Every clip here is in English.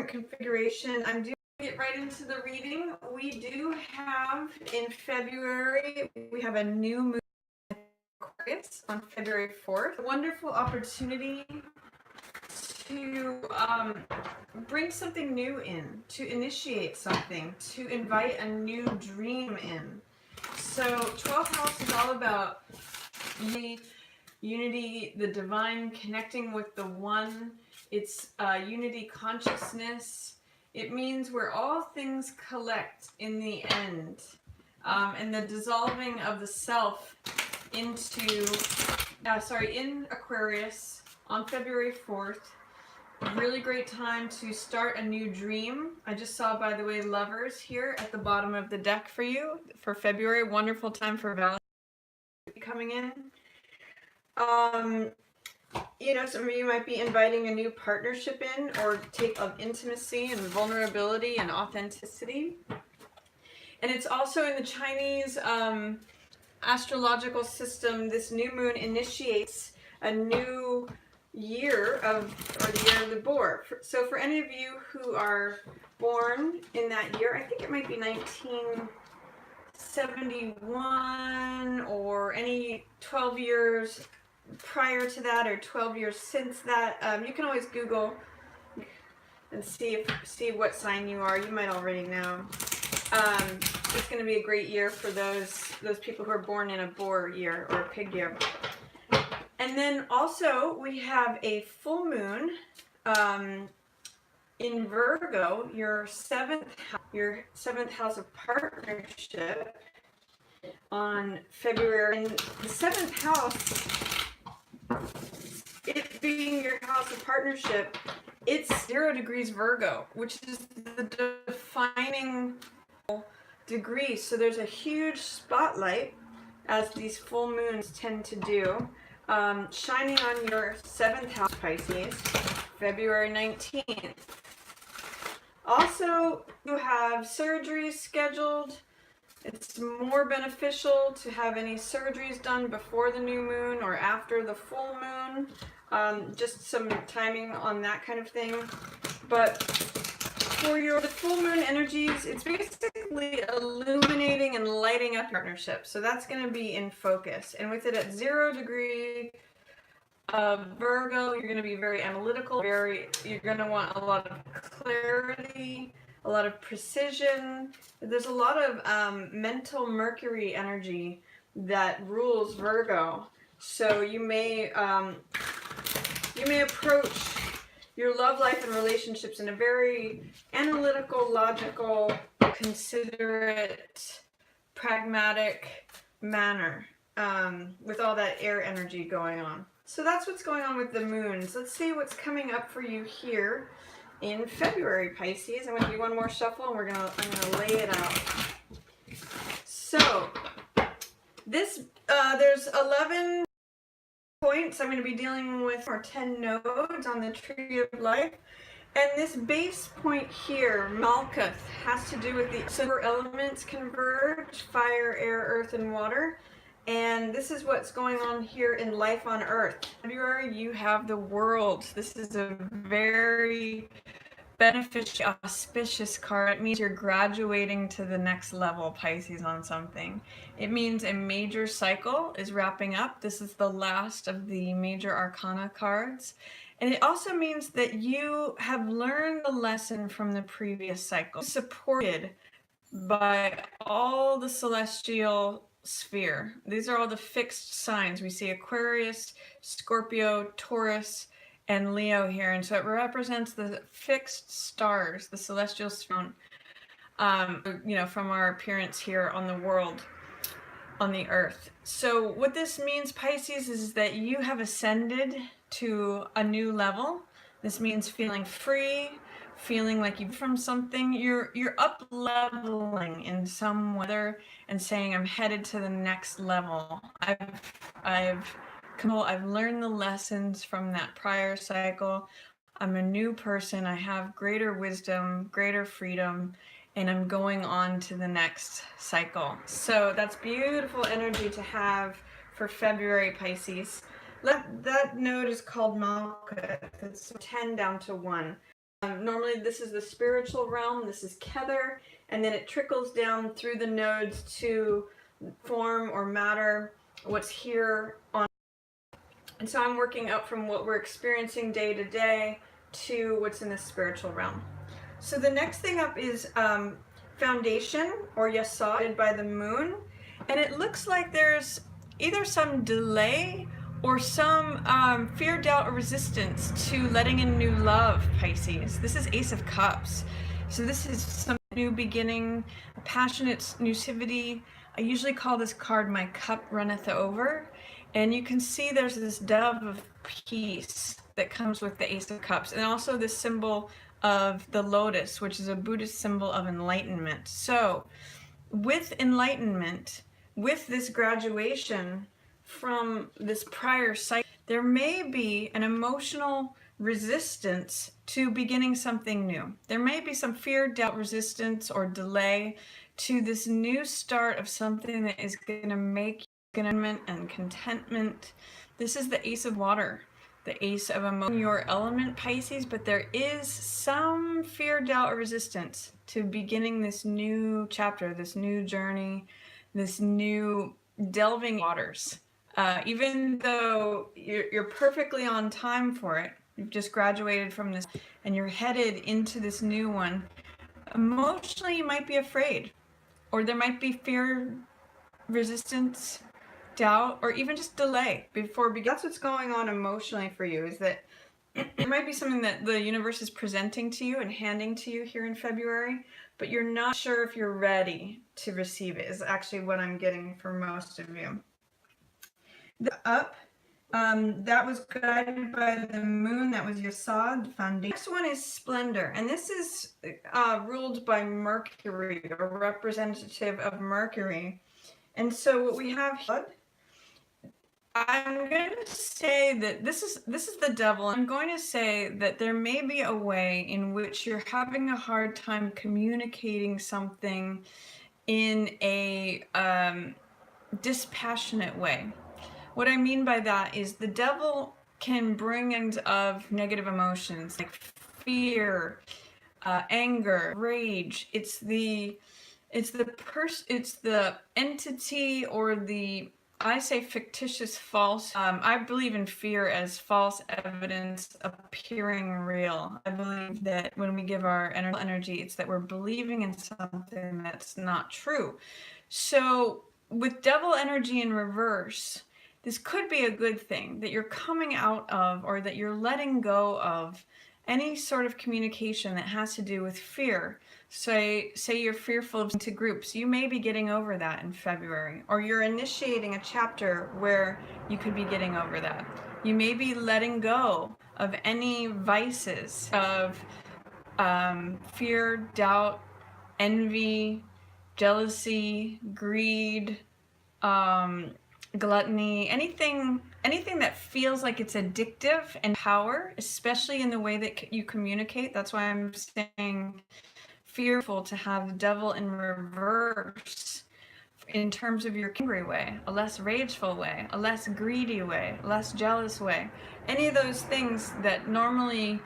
configuration. I'm doing get right into the reading. We do have in February, we have a new moon in Aquarius on February 4th. A wonderful opportunity to bring something new in, to initiate something, to invite a new dream in. So 12th house is all about unity, the divine, connecting with the one. It's unity consciousness. It means where all things collect in the end, and the dissolving of the self into, in Aquarius on February 4th. Really great time to start a new dream. I just saw, by the way, Lovers here at the bottom of the deck for you for February. Wonderful time for Valentine's coming in. You know, some of you might be inviting a new partnership in, or take of intimacy and vulnerability and authenticity. And it's also in the Chinese astrological system. This new moon initiates a new year or the year of the boar. So for any of you who are born in that year, I think it might be 1971 or any 12 years prior to that or 12 years since that. You can always Google and see what sign you are. You might already know. It's going to be a great year for those people who are born in a boar year or a pig year. And then also we have a full moon in Virgo, your seventh house of partnership on February. And the seventh house, it being your house of partnership, it's 0 degrees Virgo, which is the defining degree. So there's a huge spotlight, as these full moons tend to do, shining on your 7th house, Pisces, February 19th. Also, you have surgeries scheduled. It's more beneficial to have any surgeries done before the new moon or after the full moon. Just some timing on that kind of thing. But for the full moon energies, it's basically illuminating and lighting up partnership. So that's going to be in focus. And with it at 0 degree Virgo, you're going to be very analytical. You're going to want a lot of clarity, a lot of precision. There's a lot of mental Mercury energy that rules Virgo. So you may approach your love life and relationships in a very analytical, logical, considerate, pragmatic manner, with all that air energy going on. So that's what's going on with the moons. Let's see what's coming up for you here in February, Pisces. I'm going to do one more shuffle, and I'm going to lay it out. So there's 11 points I'm going to be dealing with, or 10 nodes on the Tree of Life. And this base point here, Malkuth, has to do with the silver elements converge: fire, air, earth, and water. And this is what's going on here in life on Earth. February, you have the world. This is a very beneficial, auspicious card. It means you're graduating to the next level, Pisces, on something. It means a major cycle is wrapping up. This is the last of the major Arcana cards. And it also means that you have learned the lesson from the previous cycle, supported by all the celestial sphere. These are all the fixed signs. We see Aquarius, Scorpio, Taurus, and Leo here, and so it represents the fixed stars, the celestial sphere, from our appearance here on the world, on the earth. So what this means, Pisces, is that you have ascended to a new level. This means feeling free, feeling like you've from something. You're up leveling in some weather and saying, I'm headed to the next level. I've learned the lessons from that prior cycle. I'm a new person. I have greater wisdom, greater freedom, and I'm going on to the next cycle. So that's beautiful energy to have for February, Pisces. That node is called Malkuth. It's 10 down to 1. Normally this is the spiritual realm, this is Kether, and then it trickles down through the nodes to form or matter, what's here on. And so I'm working up from what we're experiencing day to day to what's in the spiritual realm. So the next thing up is foundation, or yasad, by the moon. And it looks like there's either some delay or some fear, doubt, or resistance to letting in new love, Pisces. This is Ace of Cups. So this is some new beginning, a passionate newsivity. I usually call this card my cup runneth over. And you can see there's this dove of peace that comes with the Ace of Cups. And also this symbol of the lotus, which is a Buddhist symbol of enlightenment. So with enlightenment, with this graduation from this prior cycle, there may be an emotional resistance to beginning something new. There may be some fear, doubt, resistance, or delay to this new start of something that is going to make you and contentment. This is the Ace of Water, the Ace of Emotion, your element, Pisces, but there is some fear, doubt, or resistance to beginning this new chapter, this new journey, this new delving waters. Even though you're perfectly on time for it, you've just graduated from this and you're headed into this new one, emotionally you might be afraid, or there might be fear, resistance, doubt, or even just delay before beginning. That's what's going on emotionally for you, is that there might be something that the universe is presenting to you and handing to you here in February, but you're not sure if you're ready to receive it, is actually what I'm getting for most of you. The up, that was guided by the moon, that was Yasad, foundation. Next one is Splendor, and this is ruled by Mercury, a representative of Mercury. And so what we have here, I'm going to say that this is the devil. I'm going to say that there may be a way in which you're having a hard time communicating something in a dispassionate way. What I mean by that is the devil can bring in of negative emotions like fear, anger, rage. It's the entity, or the, I say, fictitious false. I believe in fear as false evidence appearing real. I believe that when we give our energy, it's that we're believing in something that's not true. So with devil energy in reverse, this could be a good thing, that you're coming out of, or that you're letting go of any sort of communication that has to do with fear. Say you're fearful of into groups. You may be getting over that in February, or you're initiating a chapter where you could be getting over that. You may be letting go of any vices of fear, doubt, envy, jealousy, greed, gluttony, anything that feels like it's addictive and power, especially in the way that you communicate. That's why I'm saying fearful to have the devil in reverse in terms of your angry way, a less rageful way, a less greedy way, a less jealous way. Any of those things that normally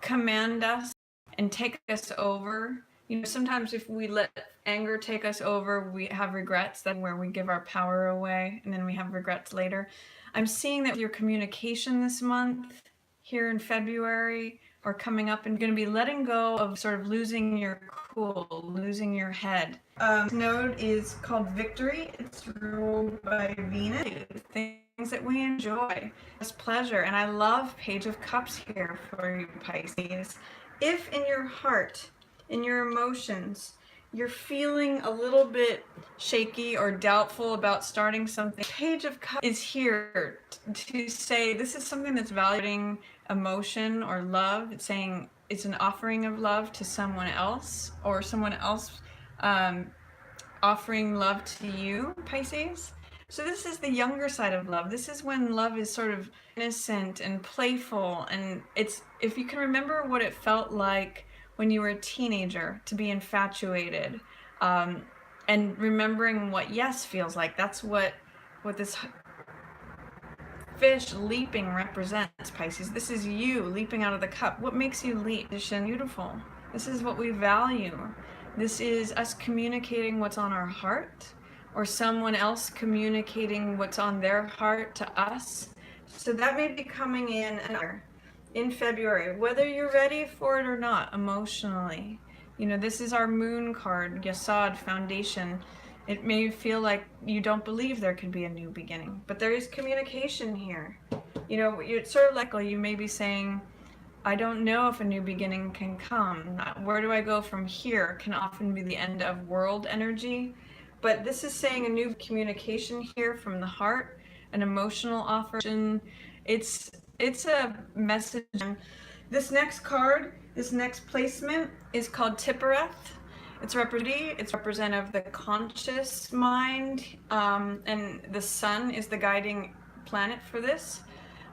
command us and take us over. You know, sometimes if we let anger take us over, we have regrets. That's where we give our power away, and then we have regrets later. I'm seeing that with your communication this month, here in February, or coming up, and going to be letting go of sort of losing your cool, losing your head. Node is called Victory. It's ruled by Venus. Things that we enjoy. It's pleasure, and I love Page of Cups here for you, Pisces. If in your heart, in your emotions, you're feeling a little bit shaky or doubtful about starting something, Page of Cups is here to say this is something that's validating emotion or love. It's saying it's an offering of love to someone else, or someone else offering love to you, Pisces. So this is the younger side of love. This is when love is sort of innocent and playful, and it's, if you can remember what it felt like when you were a teenager to be infatuated, and remembering what yes feels like. That's what this fish leaping represents, Pisces. This is you leaping out of the cup. What makes you leap? Beautiful. This is what we value. This is us communicating what's on our heart, or someone else communicating what's on their heart to us. So that may be coming in February, whether you're ready for it or not emotionally. You know, this is our moon card, Yasad, foundation. It may feel like you don't believe there could be a new beginning, but there is communication here. You know, it's sort of like you may be saying, I don't know if a new beginning can come. Where do I go from here? Can often be the end of world energy. But this is saying a new communication here from the heart, an emotional offer. It's a message. This next card, this next placement is called Tippereth. It's representative of the conscious mind, and the sun is the guiding planet for this,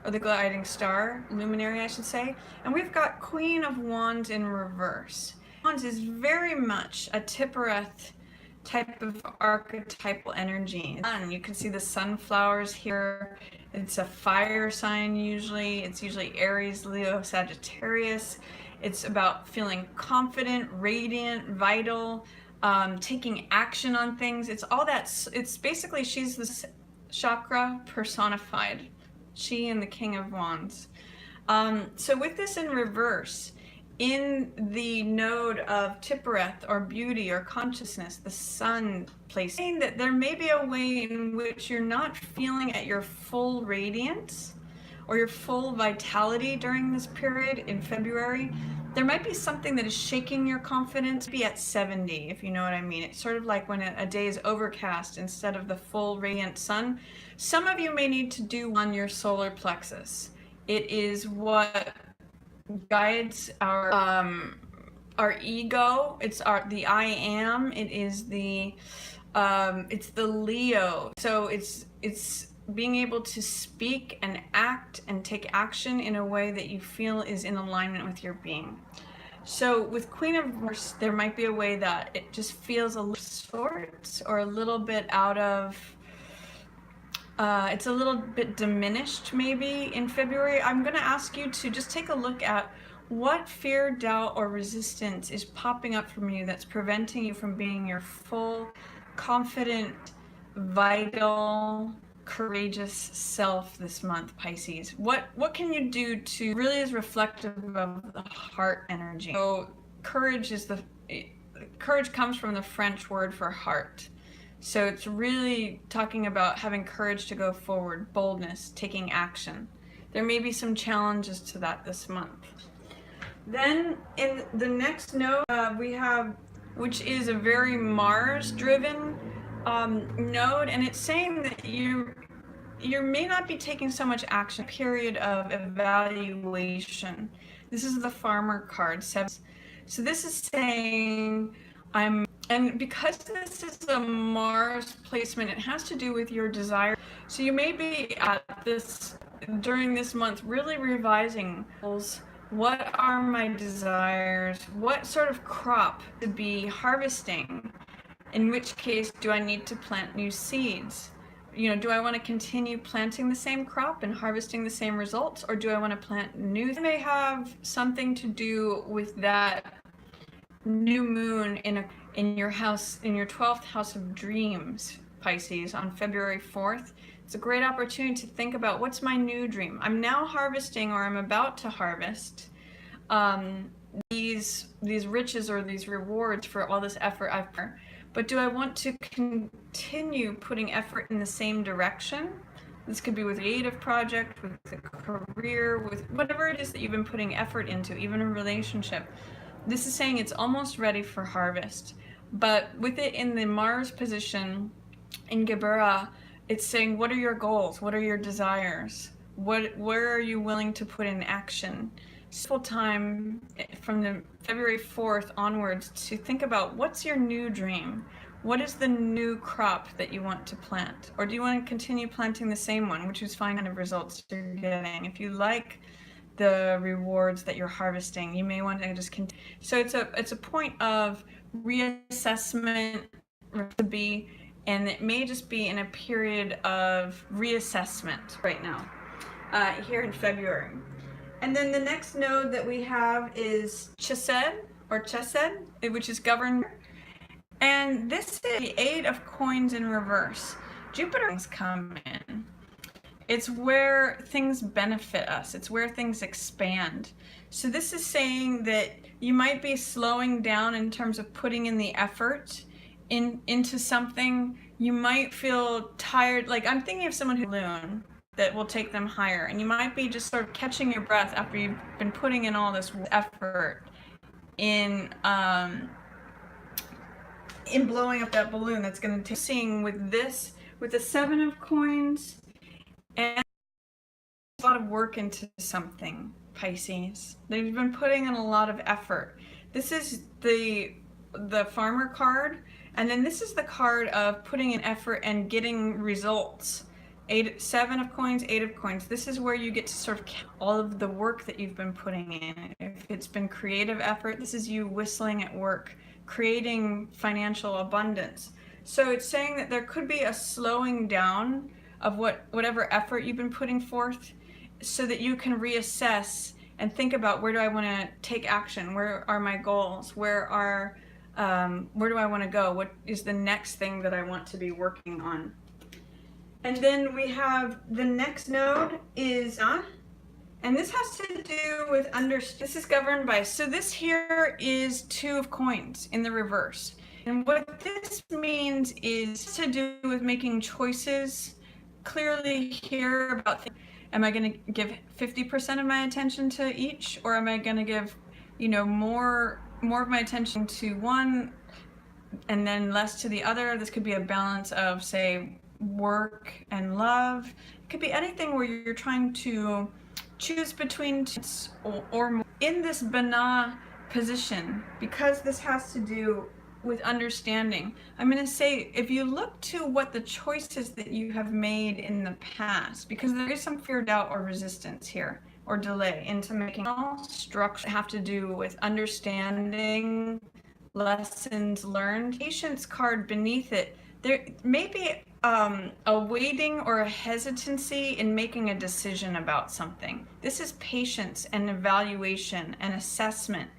or the guiding star, luminary I should say. And we've got Queen of Wands in reverse. Wands is very much a Tippereth type of archetypal energy. And you can see the sunflowers here. It's a fire sign usually. It's usually Aries, Leo, Sagittarius. It's about feeling confident, radiant, vital, taking action on things. It's all that. It's basically, she's the chakra personified. She and the King of Wands. So with this in reverse, in the node of Tippereth, or beauty, or consciousness, the sun place, saying that there may be a way in which you're not feeling at your full radiance or your full vitality during this period in February. There might be something that is shaking your confidence, be at 70, if you know what I mean. It's sort of like when a day is overcast instead of the full radiant sun. Some of you may need to do on your solar plexus. It is what guides our ego. It's the I am. It is it's the Leo. So it's being able to speak and act and take action in a way that you feel is in alignment with your being. So with Queen of Wands, there might be a way that it just feels a little short, or a little bit out of, it's a little bit diminished maybe in February. I'm going to ask you to just take a look at what fear, doubt, or resistance is popping up from you that's preventing you from being your full, confident, vital, courageous self this month, Pisces. What can you do to really is reflective of the heart energy. So courage comes from the French word for heart. So it's really talking about having courage to go forward, boldness, taking action. There may be some challenges to that this month. Then in the next node we have, which is a very Mars driven node, and it's saying that you may not be taking so much action. Period of evaluation. This is the Farmer card. So this is saying and because this is a Mars placement, it has to do with your desire. So you may be at this during this month really revising what are my desires, what sort of crop to be harvesting. In which case, do I need to plant new seeds? You know, do I want to continue planting the same crop and harvesting the same results, or do I want to plant new? It may have something to do with that new moon in your house, in your 12th house of dreams, Pisces, on February 4th. It's a great opportunity to think about, what's my new dream? I'm now harvesting, or I'm about to harvest these riches or these rewards for all this effort I've put. But do I want to continue putting effort in the same direction? This could be with a creative project, with a career, with whatever it is that you've been putting effort into, even a relationship. This is saying it's almost ready for harvest. But with it in the Mars position in Gebura, it's saying, what are your goals? What are your desires? Where are you willing to put in action? Full time from the February 4th onwards to think about, what's your new dream? What is the new crop that you want to plant? Or do you want to continue planting the same one, which is fine kind of results you're getting? If you like the rewards that you're harvesting, you may want to just continue. So it's a point of reassessment to be, and it may just be in a period of reassessment right now. here in February. And then the next node that we have is Chesed, or Chesed, which is governed. And this is the 8 of coins in reverse. Jupiter's come in. It's where things benefit us. It's where things expand. So this is saying that you might be slowing down in terms of putting in the effort into something. You might feel tired. Like, I'm thinking of someone who's balloon that will take them higher, and you might be just sort of catching your breath after you've been putting in all this effort in blowing up that balloon that's going to take. Seeing with this, with the 7 of coins, and a lot of work into something, Pisces. They've been putting in a lot of effort. This is the farmer card, and then this is the card of putting in effort and getting results. 7 of coins, 8 of coins. This is where you get to sort of count all of the work that you've been putting in. If it's been creative effort, this is you whistling at work, creating financial abundance. So it's saying that there could be a slowing down of whatever effort you've been putting forth, so that you can reassess and think about, where do I want to take action? Where are my goals? Where do I want to go? What is the next thing that I want to be working on? And then we have the next node is and this has to do with this is governed by, so this here is 2 of coins in the reverse. And what this means is to do with making choices clearly here about things. Am I going to give 50% of my attention to each, or am I going to give, more of my attention to one and then less to the other? This could be a balance of, say, work and love. It could be anything where you're trying to choose between or more. In this Bana position, because this has to do with understanding, I'm going to say, if you look to what the choices that you have made in the past, because there is some fear, doubt, or resistance here, or delay into making all structure have to do with understanding, lessons learned. Patience card beneath it, there may be a waiting or a hesitancy in making a decision about something. This is patience and evaluation and assessment.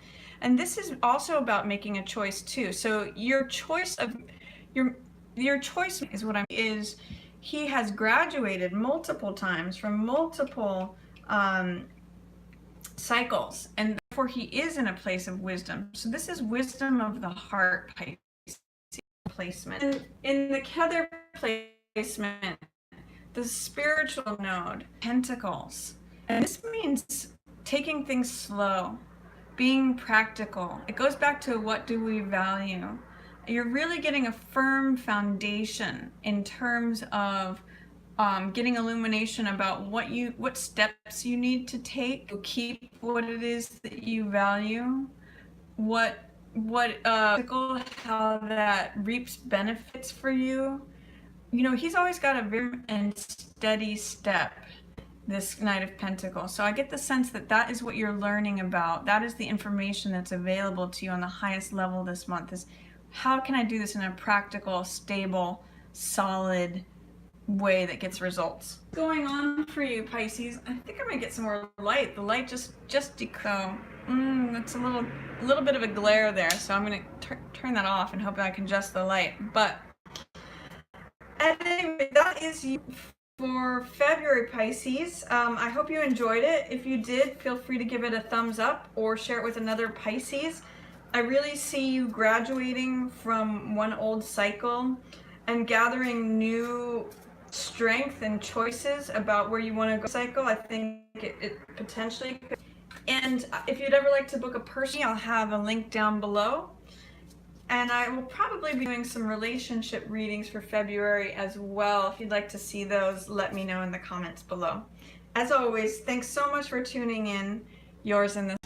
And this is also about making a choice too. So your choice is what is he has graduated multiple times from multiple cycles, and therefore he is in a place of wisdom. So this is wisdom of the heart, Pisces placement. And in the Kether placement, the spiritual node, Pentacles. And this means taking things slow, being practical. It goes back to, what do we value? You're really getting a firm foundation in terms of getting illumination about what steps you need to take to keep what it is that you value, how that reaps benefits for you. He's always got a very and steady step, this Knight of Pentacles. So I get the sense that that is what you're learning about. That is the information that's available to you on the highest level this month, is how can I do this in a practical, stable, solid way that gets results. What's going on for you, Pisces? I think I'm gonna get some more light. The light just that's a little bit of a glare there, so I'm gonna turn that off and hope I can adjust the light. But anyway, that is you for February, Pisces. I hope you enjoyed it. If you did, feel free to give it a thumbs up or share it with another Pisces. I really see you graduating from one old cycle and gathering new strength and choices about where you want to go cycle. I think it potentially could. And if you'd ever like to book a person, I'll have a link down below. And I will probably be doing some relationship readings for February as well. If you'd like to see those, let me know in the comments below. As always, thanks so much for tuning in. Yours in this.